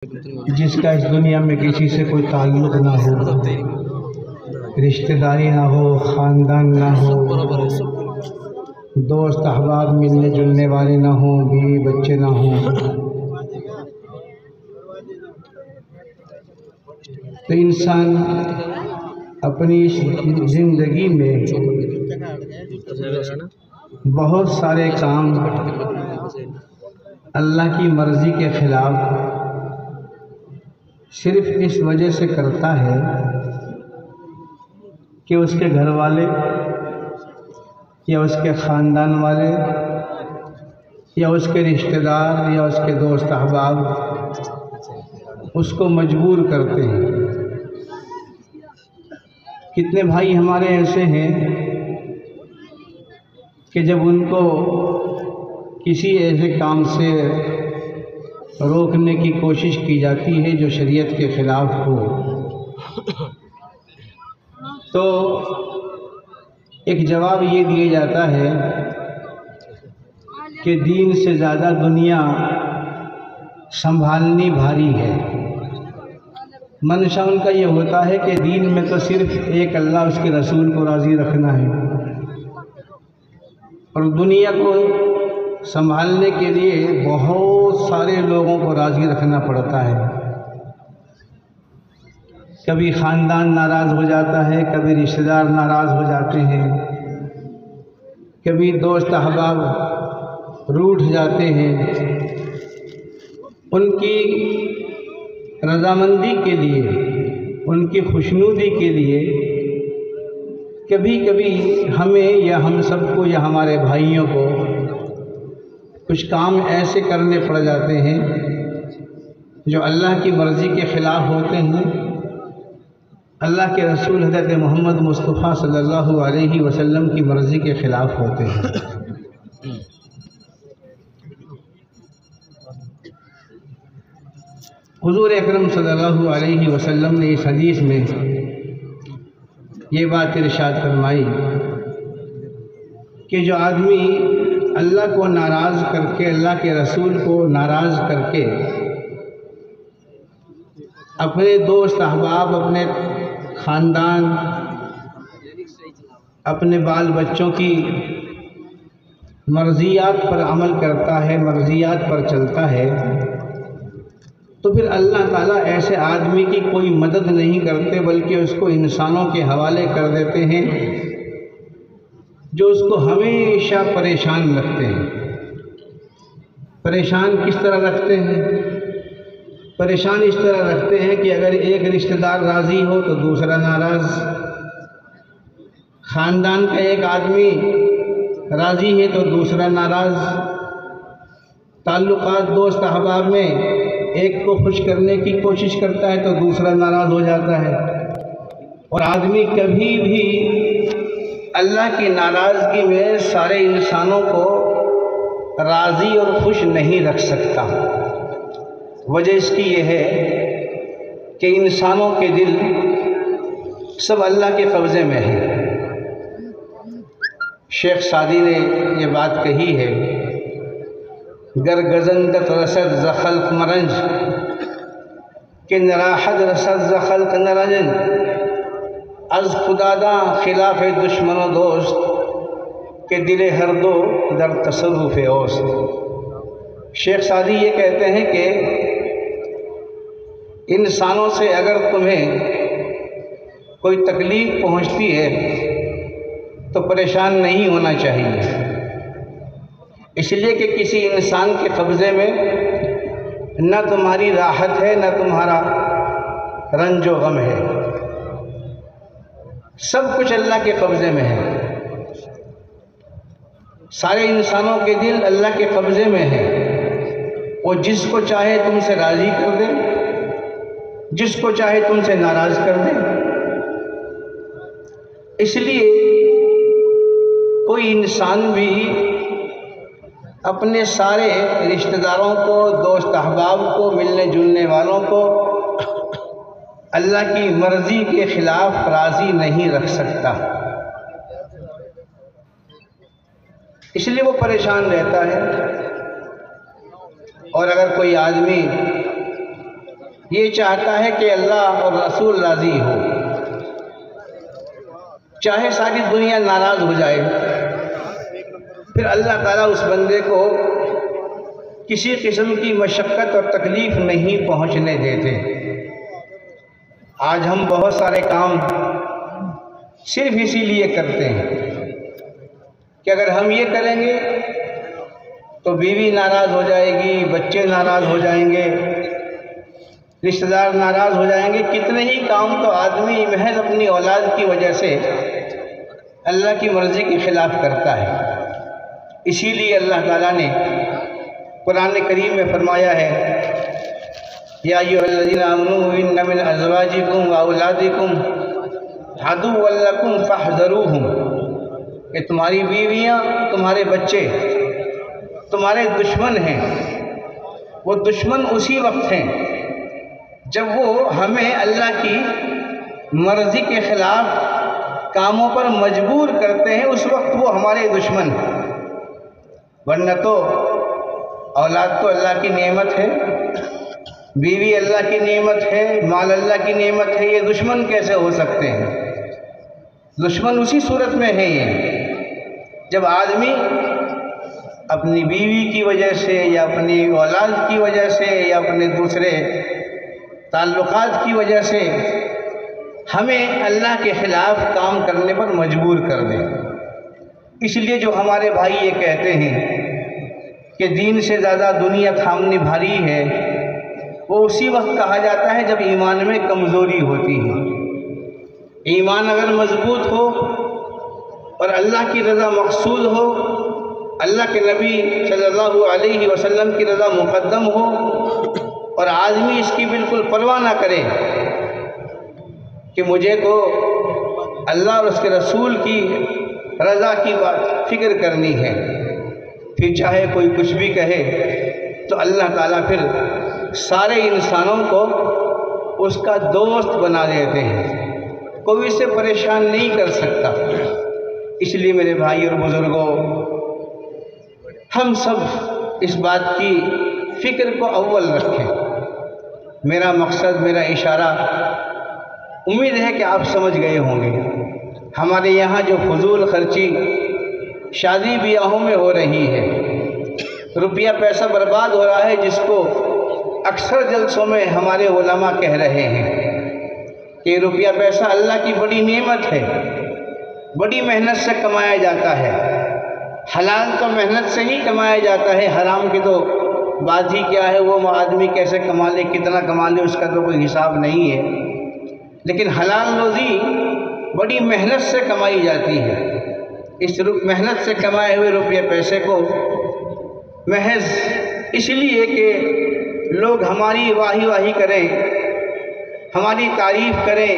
جس کا اس دنیا میں کسی سے کوئی تعلق نہ ہو، رشتہ داری نہ ہو، خاندان نہ ہو، دوست احباب ملنے جلنے والے نہ ہوں، بیوی بچے نہ ہوں، تو انسان اپنی زندگی میں بہت سارے کام اللہ کی مرضی کے خلاف صرف اس وجہ سے کرتا ہے کہ اس کے گھر والے یا اس کے خاندان والے یا اس کے رشتہ دار یا اس کے دوست احباب اس کو مجبور کرتے ہیں۔ کتنے بھائی ہمارے ایسے ہیں کہ جب ان کو کسی ایسے کام سے روکنے کی کوشش کی جاتی ہے جو شریعت کے خلاف ہو، تو ایک جواب یہ دیا جاتا ہے کہ دین سے زیادہ دنیا سنبھالنی بھاری ہے۔ منشا ان کا یہ ہوتا ہے کہ دین میں تو صرف ایک اللہ اس کے رسول کو راضی رکھنا ہے، اور دنیا کو سنبھالنے کے لیے بہت سارے لوگوں کو راضی رکھنا پڑتا ہے۔ کبھی خاندان ناراض ہو جاتا ہے، کبھی رشتہ دار ناراض ہو جاتے ہیں، کبھی دوست احباب روٹھ جاتے ہیں۔ ان کی رضامندی کے لیے، ان کی خوشنودی کے لیے کبھی کبھی ہمیں یا ہم سب کو یا ہمارے بھائیوں کو کچھ کام ایسے کرنے پڑ جاتے ہیں جو اللہ کی مرضی کے خلاف ہوتے ہیں، اللہ کے رسول حضرت محمد مصطفیٰ صلی اللہ علیہ وسلم کی مرضی کے خلاف ہوتے ہیں۔ حضور اکرم صلی اللہ علیہ وسلم نے اس حدیث میں یہ بات ارشاد فرمائی کہ جو آدمی اللہ کو ناراض کر کے، اللہ کے رسول کو ناراض کر کے اپنے دوست احباب، اپنے خاندان، اپنے بال بچوں کی مرضیات پر عمل کرتا ہے، مرضیات پر چلتا ہے، تو پھر اللہ تعالیٰ ایسے آدمی کی کوئی مدد نہیں کرتے، بلکہ اس کو انسانوں کے حوالے کر دیتے ہیں جو اس کو ہمیشہ پریشان رکھتے ہیں۔ پریشان کس طرح رکھتے ہیں؟ پریشان اس طرح رکھتے ہیں کہ اگر ایک رشتہ دار راضی ہو تو دوسرا ناراض، خاندان کا ایک آدمی راضی ہے تو دوسرا ناراض، تعلقات دوست احباب میں ایک کو خوش کرنے کی کوشش کرتا ہے تو دوسرا ناراض ہو جاتا ہے، اور آدمی کبھی بھی اللہ کی ناراضگی میں سارے انسانوں کو راضی اور خوش نہیں رکھ سکتا۔ وجہ اس کی یہ ہے کہ انسانوں کے دل سب اللہ کے قبضے میں ہیں۔ شیخ سعدی نے یہ بات کہی ہے، گر گزندت رسد ز خلق مرنج کہ نراحت رسد ز خلق نرنج، از خداداں خلاف دشمن و دوست کہ دل ہر دو در تصرف اوست۔ شیخ سعدی یہ کہتے ہیں کہ انسانوں سے اگر تمہیں کوئی تکلیف پہنچتی ہے تو پریشان نہیں ہونا چاہیے، اس لیے کہ کسی انسان کے قبضے میں نہ تمہاری راحت ہے نہ تمہارا رنج و غم ہے، سب کچھ اللہ کے قبضے میں ہے۔ سارے انسانوں کے دل اللہ کے قبضے میں ہیں، وہ جس کو چاہے تم سے راضی کر دے، جس کو چاہے تم سے ناراض کر دے۔ اس لیے کوئی انسان بھی اپنے سارے رشتہ داروں کو، دوست احباب کو، ملنے جلنے والوں کو اللہ کی مرضی کے خلاف راضی نہیں رکھ سکتا، اس لیے وہ پریشان رہتا ہے۔ اور اگر کوئی آدمی یہ چاہتا ہے کہ اللہ اور رسول راضی ہو، چاہے ساری دنیا ناراض ہو جائے، پھر اللہ تعالیٰ اس بندے کو کسی قسم کی مشقت اور تکلیف نہیں پہنچنے دیتے۔ آج ہم بہت سارے کام صرف اسی لیے کرتے ہیں کہ اگر ہم یہ کریں گے تو بیوی ناراض ہو جائے گی، بچے ناراض ہو جائیں گے، رشتہ دار ناراض ہو جائیں گے۔ کتنے ہی کام تو آدمی محض اپنی اولاد کی وجہ سے اللہ کی مرضی کے خلاف کرتا ہے۔ اسی لیے اللہ تعالیٰ نے قرآن کریم میں فرمایا ہے، یا ایھا الذین آمنوا ان من ازواجکم واولادکم عدوا لکم فاحذروہم، کہ تمہاری بیویاں، تمہارے بچے تمہارے دشمن ہیں۔ وہ دشمن اسی وقت ہیں جب وہ ہمیں اللہ کی مرضی کے خلاف کاموں پر مجبور کرتے ہیں، اس وقت وہ ہمارے دشمن ہیں۔ ورنہ تو اولاد تو اللہ کی نعمت ہے، بیوی اللہ کی نعمت ہے، مال اللہ کی نعمت ہے، یہ دشمن کیسے ہو سکتے ہیں؟ دشمن اسی صورت میں ہے یہ جب آدمی اپنی بیوی کی وجہ سے یا اپنی اولاد کی وجہ سے یا اپنے دوسرے تعلقات کی وجہ سے ہمیں اللہ کے خلاف کام کرنے پر مجبور کر دیں۔ اس لیے جو ہمارے بھائی یہ کہتے ہیں کہ دین سے زیادہ دنیا تھامنی بھاری ہے، وہ اسی وقت کہا جاتا ہے جب ایمان میں کمزوری ہوتی ہے۔ ایمان اگر مضبوط ہو اور اللہ کی رضا مقصود ہو، اللہ کے نبی صلی اللہ علیہ وسلم کی رضا مقدم ہو، اور آدمی اس کی بالکل پرواہ نہ کرے کہ مجھے تو اللہ اور اس کے رسول کی رضا کی فکر کرنی ہے، پھر چاہے کوئی کچھ بھی کہے، تو اللہ تعالیٰ پھر سارے انسانوں کو اس کا دوست بنا دیتے ہیں، کوئی اس سے پریشان نہیں کر سکتا۔ اس لیے میرے بھائی اور بزرگوں، ہم سب اس بات کی فکر کو اول رکھیں۔ میرا مقصد، میرا اشارہ امید ہے کہ آپ سمجھ گئے ہوں گے۔ ہمارے یہاں جو فضول خرچی شادی بیاہوں میں ہو رہی ہے، روپیہ پیسہ برباد ہو رہا ہے، جس کو اکثر جلسوں میں ہمارے علماء کہہ رہے ہیں کہ روپیہ پیسہ اللہ کی بڑی نعمت ہے، بڑی محنت سے کمایا جاتا ہے، حلال تو محنت سے ہی کمایا جاتا ہے، حرام کی تو بات ہی کیا ہے، وہ آدمی کیسے کما لے، کتنا کما لے، اس کا تو کوئی حساب نہیں ہے۔ لیکن حلال روزی بڑی محنت سے کمائی جاتی ہے۔ اس محنت سے کمائے ہوئے روپیہ پیسے کو محض اس لیے کہ لوگ ہماری واہی واہی کریں، ہماری تعریف کریں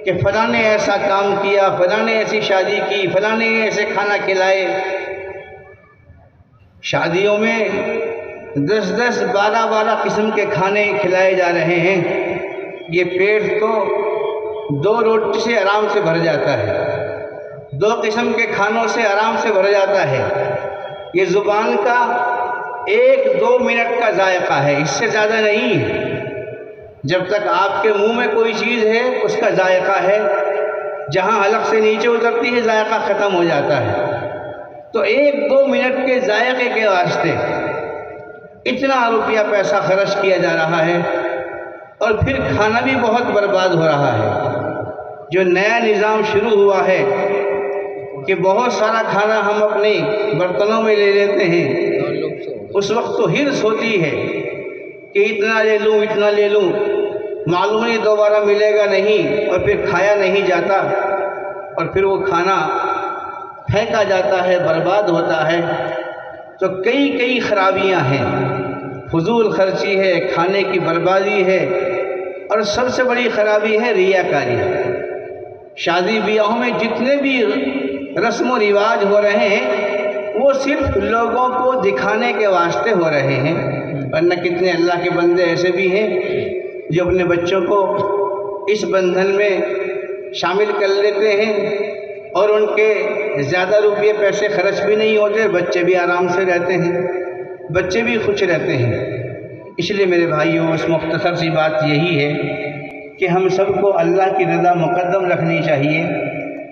کہ فلاں نے ایسا کام کیا، فلاں نے ایسی شادی کی، فلاں نے ایسے کھانا کھلائے۔ شادیوں میں 10 12 قسم کے کھانے کھلائے جا رہے ہیں۔ یہ پیٹ تو 2 روٹی سے آرام سے بھر جاتا ہے، 2 قسم کے کھانوں سے آرام سے بھر جاتا ہے۔ یہ زبان کا 1-2 منٹ کا ذائقہ ہے، اس سے زیادہ نہیں ہے۔ جب تک آپ کے منہ میں کوئی چیز ہے اس کا ذائقہ ہے، جہاں حلق سے نیچے اترتی ہے ذائقہ ختم ہو جاتا ہے۔ تو 1-2 منٹ کے ذائقے کے واسطے اتنا روپیہ پیسہ خرچ کیا جا رہا ہے، اور پھر کھانا بھی بہت برباد ہو رہا ہے۔ جو نیا نظام شروع ہوا ہے کہ بہت سارا کھانا ہم اپنے برتنوں میں لے لیتے ہیں، اس وقت تو ہرس ہوتی ہے کہ اتنا لے لوں، اتنا لے لوں، معلوم نہیں دوبارہ ملے گا نہیں، اور پھر کھایا نہیں جاتا، اور پھر وہ کھانا پھینکا جاتا ہے، برباد ہوتا ہے۔ تو کئی خرابیاں ہیں، فضول خرچی ہے، کھانے کی بربادی ہے، اور سب سے بڑی خرابی ہے ریاکاری۔ شادی بیاہوں میں جتنے بھی رسم و رواج ہو رہے ہیں، وہ صرف لوگوں کو دکھانے کے واسطے ہو رہے ہیں، ورنہ کتنے اللہ کے بندے ایسے بھی ہیں جو اپنے بچوں کو اس بندھن میں شامل کر لیتے ہیں، اور ان کے زیادہ روپیے پیسے خرچ بھی نہیں ہوتے، بچے بھی آرام سے رہتے ہیں، بچے بھی خوش رہتے ہیں۔ اس لیے میرے بھائیوں اس مختصر سی بات یہی ہے کہ ہم سب کو اللہ کی رضا مقدم رکھنی چاہیے،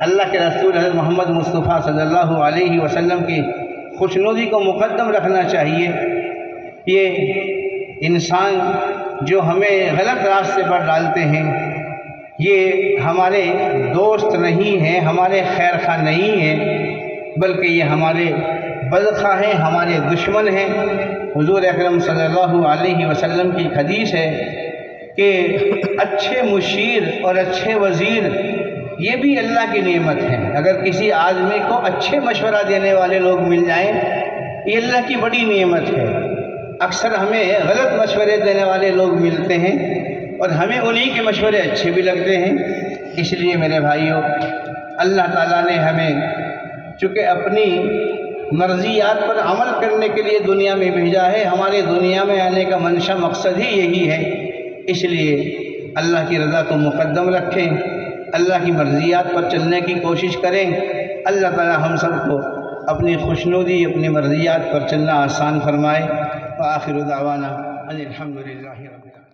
اللہ کے رسول حضرت محمد مصطفیٰ صلی اللہ علیہ وسلم کی خوشنودی کو مقدم رکھنا چاہیے۔ یہ انسان جو ہمیں غلط راستے پر ڈالتے ہیں یہ ہمارے دوست نہیں ہیں، ہمارے خیر خواہ نہیں ہیں، بلکہ یہ ہمارے بدخواہ ہیں، ہمارے دشمن ہیں۔ حضور اکرم صلی اللہ علیہ وسلم کی حدیث ہے کہ اچھے مشیر اور اچھے وزیر یہ بھی اللہ کی نعمت ہے۔ اگر کسی آدمی کو اچھے مشورہ دینے والے لوگ مل جائیں یہ اللہ کی بڑی نعمت ہے۔ اکثر ہمیں غلط مشورے دینے والے لوگ ملتے ہیں اور ہمیں انہی کے مشورے اچھے بھی لگتے ہیں۔ اس لیے میرے بھائیوں اللہ تعالیٰ نے ہمیں چونکہ اپنی مرضیات پر عمل کرنے کے لیے دنیا میں بھیجا ہے، ہمارے دنیا میں آنے کا منشا مقصد ہی یہی ہے، اس لیے اللہ کی رضا کو مقدم رکھیں، اللہ کی مرضیات پر چلنے کی کوشش کریں۔ اللہ تعالیٰ ہم سب کو اپنی خوشنودی اپنی مرضیات پر چلنا آسان فرمائے۔ وآخر دعوانا ان الحمد للہ رب العالمین۔